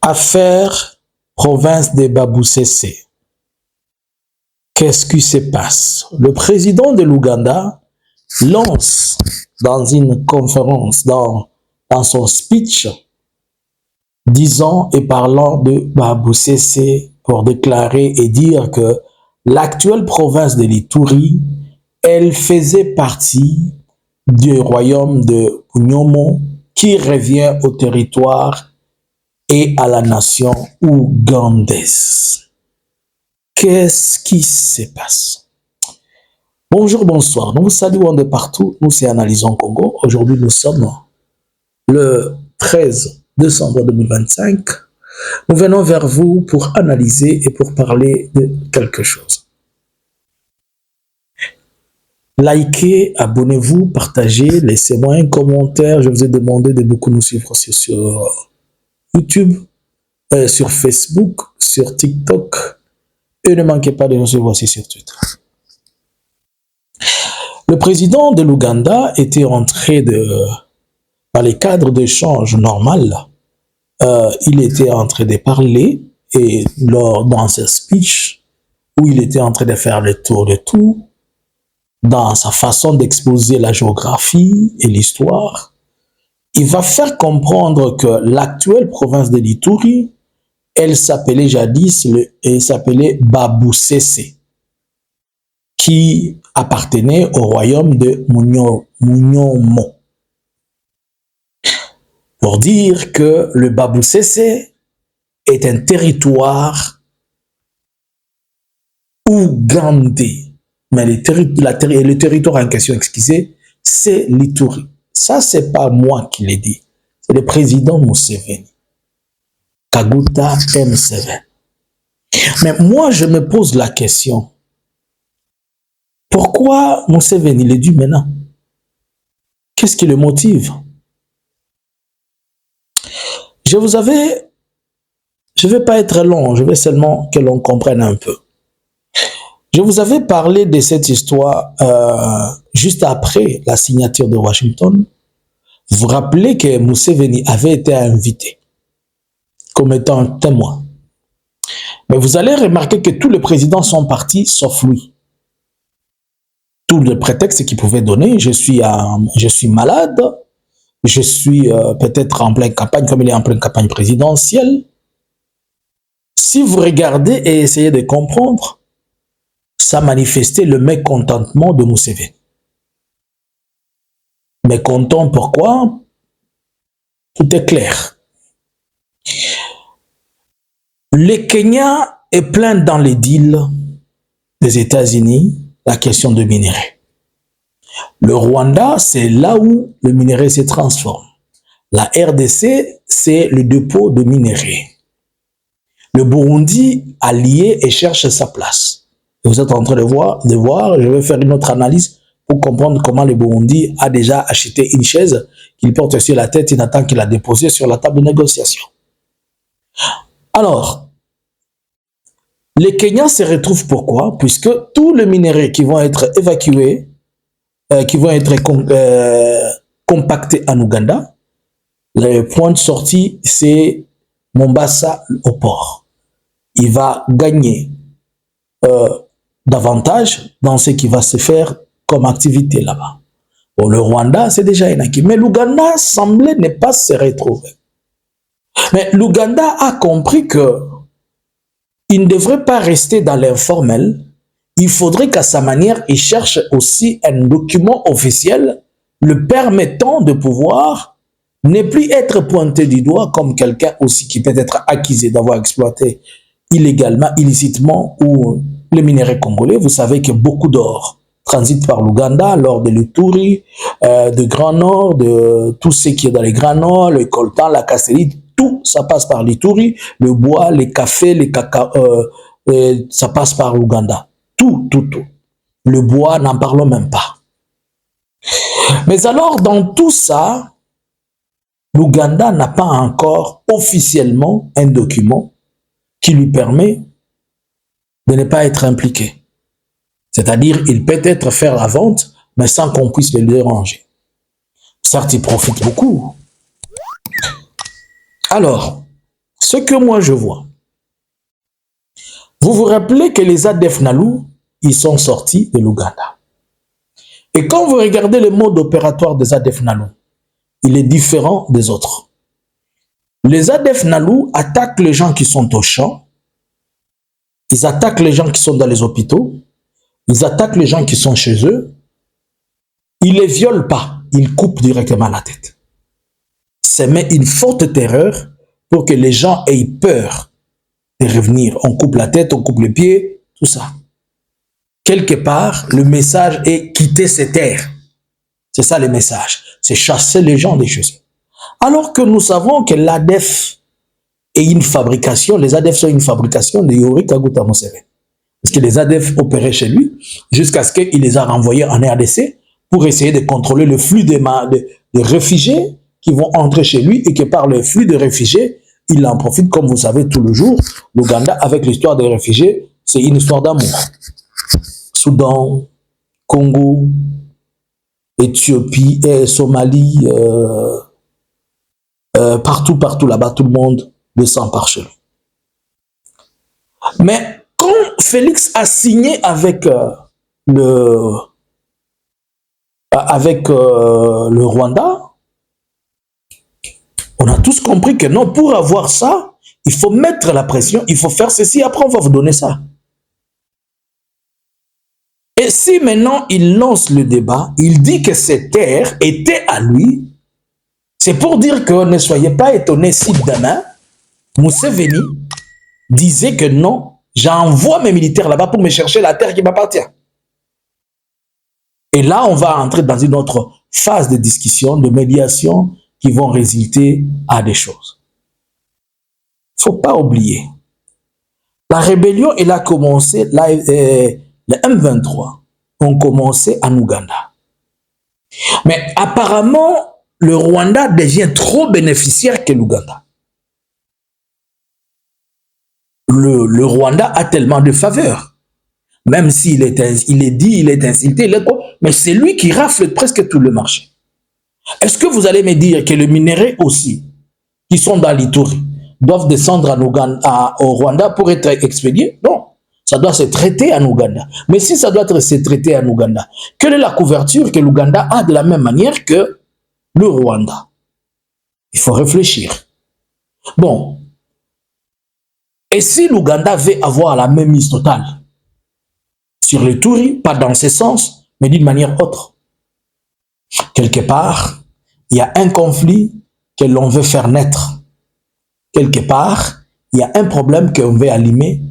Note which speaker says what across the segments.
Speaker 1: Affaire province de Baboussese. Qu'est-ce qui se passe? Le président de l'Ouganda lance dans une conférence, dans son speech, disant et parlant de Baboussese pour déclarer et dire que l'actuelle province de l'Ituri, elle faisait partie du royaume de Nyomo qui revient au territoire et à la nation ougandaise. Qu'est-ce qui se passe? Bonjour, bonsoir. Nous vous saluons de partout. Nous, c'est Analysons Congo. Aujourd'hui, nous sommes le 13 décembre 2025. Nous venons vers vous pour analyser et pour parler de quelque chose. Likez, abonnez-vous, partagez, laissez-moi un commentaire. Je vous ai demandé de beaucoup nous suivre aussi sur YouTube, sur Facebook, sur TikTok. Et ne manquez pas de nous suivre aussi sur Twitter. Le président de l'Ouganda était entré dans les cadres d'échange normal. Il était en train de parler et dans ce speech où il était en train de faire le tour de tout, dans sa façon d'exposer la géographie et l'histoire, il va faire comprendre que l'actuelle province de l'Ituri, elle s'appelait jadis, elle s'appelait Baboussese, qui appartenait au royaume de Munyomo. Pour dire que le Baboussese est un territoire ougandais. Mais le territoire en question, excusez, c'est l'Ituri. Ça, c'est pas moi qui l'ai dit. C'est le président Museveni. Kaguta M7. Mais moi, je me pose la question. Pourquoi Museveni le dit maintenant? Qu'est-ce qui le motive? Je ne vais pas être long, je veux seulement que l'on comprenne un peu. Je vous avais parlé de cette histoire juste après la signature de Washington. Vous vous rappelez que Museveni avait été invité comme étant un témoin. Mais vous allez remarquer que tous les présidents sont partis, sauf lui. Tout le prétexte qu'il pouvait donner, je suis malade, je suis peut-être en pleine campagne, comme il est en pleine campagne présidentielle. Si vous regardez et essayez de comprendre, ça manifestait le mécontentement de Museveni. Mécontent pourquoi? Tout est clair. Le Kenya est plein dans les deals des États-Unis, la question de minerais. Le Rwanda, c'est là où le minerai se transforme. La RDC, c'est le dépôt de minerais. Le Burundi a lié et cherche sa place. Et vous êtes en train de voir, je vais faire une autre analyse pour comprendre comment le Burundi a déjà acheté une chaise qu'il porte sur la tête, il attend qu'il la dépose sur la table de négociation. Alors, les Kenyans se retrouvent pourquoi? Puisque tous les minéraux qui vont être évacués, qui vont être compactés en Ouganda, le point de sortie, c'est Mombasa au port. Il va gagner davantage dans ce qui va se faire comme activité là-bas. Bon, le Rwanda, c'est déjà un acquis. Mais l'Ouganda semblait ne pas se retrouver. Mais l'Ouganda a compris que il ne devrait pas rester dans l'informel. Il faudrait qu'à sa manière, il cherche aussi un document officiel le permettant de pouvoir ne plus être pointé du doigt comme quelqu'un aussi qui peut être accusé d'avoir exploité illégalement, illicitement ou les minéraux congolais. Vous savez que beaucoup d'or transite par l'Ouganda lors de l'Ituri, de Grand Nord, de tout ce qui est dans les Grands Nord, le coltan, la cassérite. Tout, ça passe par l'Ituri, le bois, les cafés, les cacao, ça passe par l'Ouganda. Tout. Le bois, n'en parlons même pas. Mais alors, dans tout ça, l'Ouganda n'a pas encore officiellement un document qui lui permet de ne pas être impliqué. C'est-à-dire, il peut être faire la vente, mais sans qu'on puisse le déranger. Certes, il profite beaucoup. Alors, ce que moi je vois, vous vous rappelez que les ADF Nalu, ils sont sortis de l'Ouganda. Et quand vous regardez le mode opératoire des ADF Nalu, il est différent des autres. Les ADF Nalu attaquent les gens qui sont au champ, ils attaquent les gens qui sont dans les hôpitaux, ils attaquent les gens qui sont chez eux, ils ne les violent pas, ils coupent directement la tête. Ça met une forte terreur pour que les gens aient peur de revenir. On coupe la tête, on coupe les pieds, tout ça. Quelque part, le message est quitter ces terres. C'est ça le message. C'est chasser les gens des choses. Alors que nous savons que l'ADF est une fabrication, les ADF sont une fabrication de Yoweri Kaguta Museveni. Parce que les ADF opéraient chez lui jusqu'à ce qu'il les a renvoyés en RDC pour essayer de contrôler le flux de réfugiés qui vont entrer chez lui et que par le flux de réfugiés, il en profite, comme vous savez, tout le jour. L'Ouganda, avec l'histoire des réfugiés, c'est une histoire d'amour. Soudan, Congo, Éthiopie, Somalie, partout là-bas, tout le monde descend par chez lui. Mais quand Félix a signé avec le Rwanda, on a tous compris que non, pour avoir ça, il faut mettre la pression, il faut faire ceci, après on va vous donner ça. Et si maintenant il lance le débat, il dit que ces terres étaient à lui, c'est pour dire que ne soyez pas étonnés si demain, Museveni disait que non, j'envoie mes militaires là-bas pour me chercher la terre qui m'appartient. Et là, on va entrer dans une autre phase de discussion, de médiation, qui vont résulter à des choses. Il ne faut pas oublier. La rébellion, elle a commencé, les M23 ont commencé en Ouganda. Mais apparemment, le Rwanda devient trop bénéficiaire que l'Ouganda. Le Rwanda a tellement de faveurs. Même s'il est dit, il est insulté, mais c'est lui qui rafle presque tout le marché. Est-ce que vous allez me dire que les minéraux aussi, qui sont dans l'Ituri, doivent descendre au Rwanda pour être expédiés? Non, ça doit se traiter en Ouganda. Mais si ça doit se traiter en Ouganda, quelle est la couverture que l'Ouganda a de la même manière que le Rwanda? Il faut réfléchir. Bon, et si l'Ouganda veut avoir la même mise totale sur le Touri, pas dans ce sens, mais d'une manière autre. Quelque part, il y a un conflit que l'on veut faire naître. Quelque part, il y a un problème qu'on veut allumer.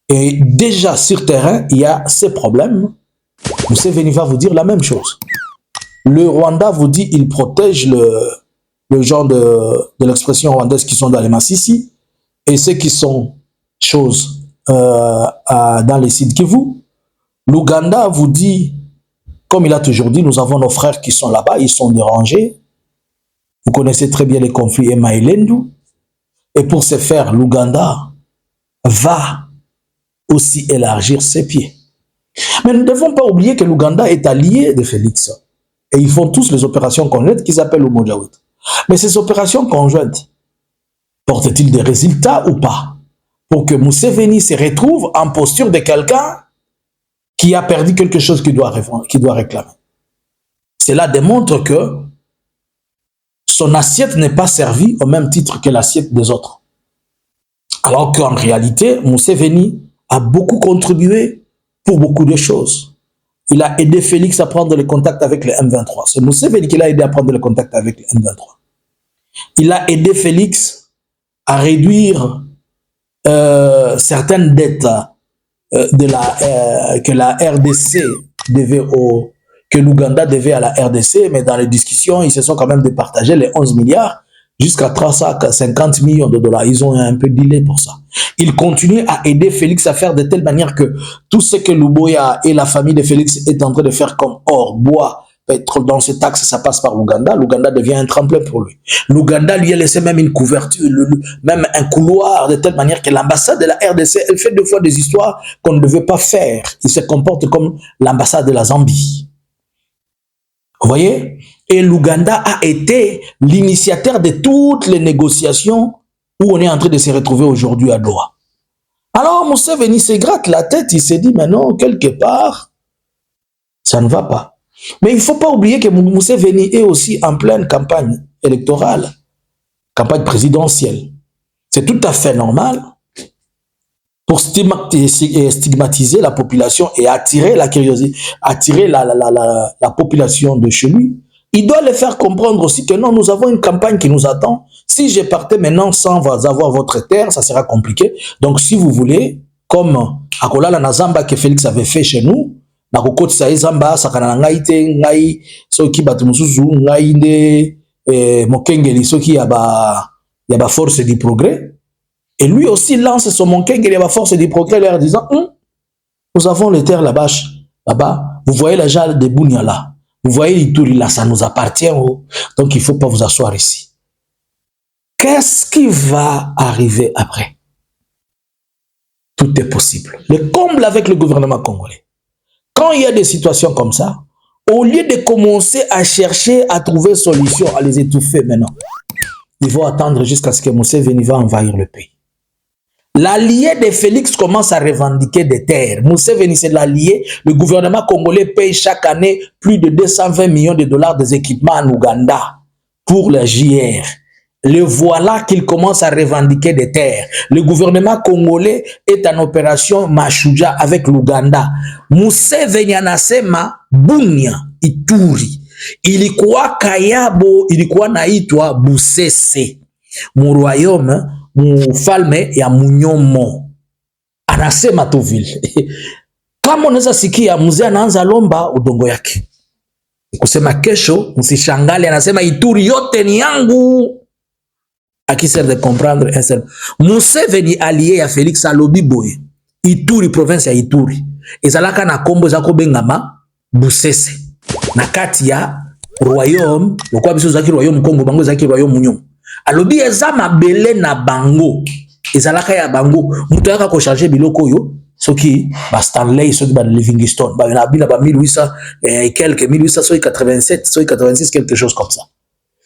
Speaker 1: Et déjà sur terrain, il y a ces problèmes. Museveni va vous dire la même chose. Le Rwanda vous dit il protège le genre de l'expression rwandaise qui sont dans les Massissi et ceux qui sont choses dans les Sud Kivu. L'Ouganda vous dit, comme il a toujours dit, nous avons nos frères qui sont là-bas, ils sont dérangés. Vous connaissez très bien les conflits Emma et Lendu. Et pour ce faire, l'Ouganda va aussi élargir ses pieds. Mais nous ne devons pas oublier que l'Ouganda est allié de Félix. Et ils font tous les opérations conjointes qu'ils appellent le Mojawit. Mais ces opérations conjointes, portent-ils des résultats ou pas? Pour que Museveni se retrouve en posture de quelqu'un qui a perdu quelque chose qu'il doit réclamer. Cela démontre que son assiette n'est pas servie au même titre que l'assiette des autres. Alors qu'en réalité, Museveni a beaucoup contribué pour beaucoup de choses. Il a aidé Félix à prendre le contact avec les M23. C'est Museveni qui l'a aidé à prendre le contact avec les M23. Il a aidé Félix à réduire certaines dettes que la RDC devait que l'Ouganda devait à la RDC, mais dans les discussions, ils se sont quand même départagés les 11 milliards jusqu'à 350 millions de dollars. Ils ont un peu dealé pour ça. Ils continuent à aider Félix à faire de telle manière que tout ce que Luboya et la famille de Félix est en train de faire comme or, bois, pétrole, dans ces taxes, ça passe par l'Ouganda. L'Ouganda devient un tremplin pour lui. L'Ouganda lui a laissé même une couverture, même un couloir, de telle manière que l'ambassade de la RDC, elle fait deux fois des histoires qu'on ne devait pas faire. Il se comporte comme l'ambassade de la Zambie. Vous voyez? Et l'Ouganda a été l'initiateur de toutes les négociations où on est en train de se retrouver aujourd'hui à Doha. Alors Museveni se gratte la tête, il s'est dit, mais non, quelque part, ça ne va pas. Mais il ne faut pas oublier que Museveni est aussi en pleine campagne électorale, campagne présidentielle. C'est tout à fait normal pour stigmatiser la population et attirer la curiosité, attirer la population de chez lui. Il doit les faire comprendre aussi que non, nous avons une campagne qui nous attend. Si je partais maintenant sans avoir votre terre, ça sera compliqué. Donc, si vous voulez, comme Akola la Nazamba que Félix avait fait chez nous, na kokoti sa ezamba sakana ngai te ngai soki batu mususu ngai nde mokengeli soki ya ba force du progrès. Et lui aussi lance son mokengeli ya ba force du progrès leur disant nous avons les terres là-bas, vous voyez la jale de Bunia là. Vous voyez l'Ituri là, ça nous appartient. Donc, il ne faut pas vous asseoir ici. Qu'est-ce qui va arriver après? Tout est possible. Le comble avec le gouvernement congolais. Quand il y a des situations comme ça, au lieu de commencer à chercher à trouver solution, à les étouffer maintenant, ils vont attendre jusqu'à ce que Museveni va envahir le pays. L'allié de Félix commence à revendiquer des terres. Museveni, c'est l'allié. Le gouvernement congolais paye chaque année plus de 220 millions de dollars des équipements en Ouganda pour la JR. Le voilà qu'il commence à revendiquer des terres. Le gouvernement congolais est en opération Mashuja avec l'Ouganda. Museveni anasema Bunia, Ituri. Ilikuwa Kayabo, ilikuwa naitwa Busese. Mu royaume mufalme ya Munyomo. Anasema tu vile. Kama unaweza sikia mzee anaanza lomba udongo yake. Kusema kesho msishangale anasema Ituri yote ni yangu. Aki sert de comprendre un seul. Museveni allié ya Félix alobi boye. Ituri province ya Ituri. Ezalaka na kombo zako bengama Busese. Na kati ya royaume, lokwa biso zaki royaume Congo bango zaki royaume Munyomo. Alobi eza mabele na bango. Ezalaka ya bango. Muto yaka ko charger biloko yo. Soki ba Stanley, soki ba Livingstone, ba na bina ba 1800 et quelques 1887, soki 86 quelque chose comme ça.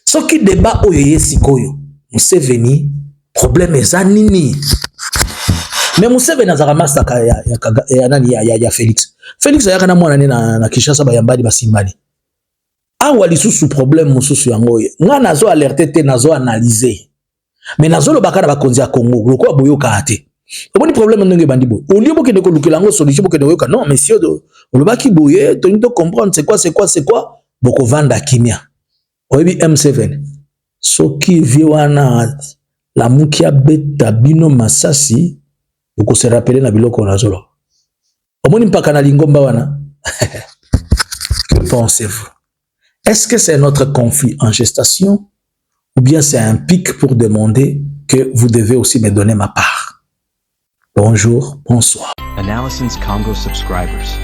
Speaker 1: Soki débat oyo yesikoyo. Museveni problème eza nini? Mais Museveni azaka masaka ya Félix. Félix ayaka na mwana na Kinshasa bayambali basimbani. Awa lisusu problème mususu yango ye. Nga nazo alerter te nazo analyser. Mais nazo lo bakana bakonzi ya Congo. Loko boyoka ate. Oboni problème ndenge bandi boy. Au lieu bokende ko lukela ngo solution bokende yoka. Non, monsieur lo baki boye, to nito comprendre c'est quoi boko vanda kimia. Oyebi M7. Soki viwana la mukia beta bino masasi boko se rappeler na biloko nazolo. Oboni mpaka na lingomba wana. Que pensez-vous? Est-ce que c'est notre conflit en gestation ou bien c'est un pic pour demander que vous devez aussi me donner ma part? Bonjour, bonsoir.
Speaker 2: Analysins Congo subscribers.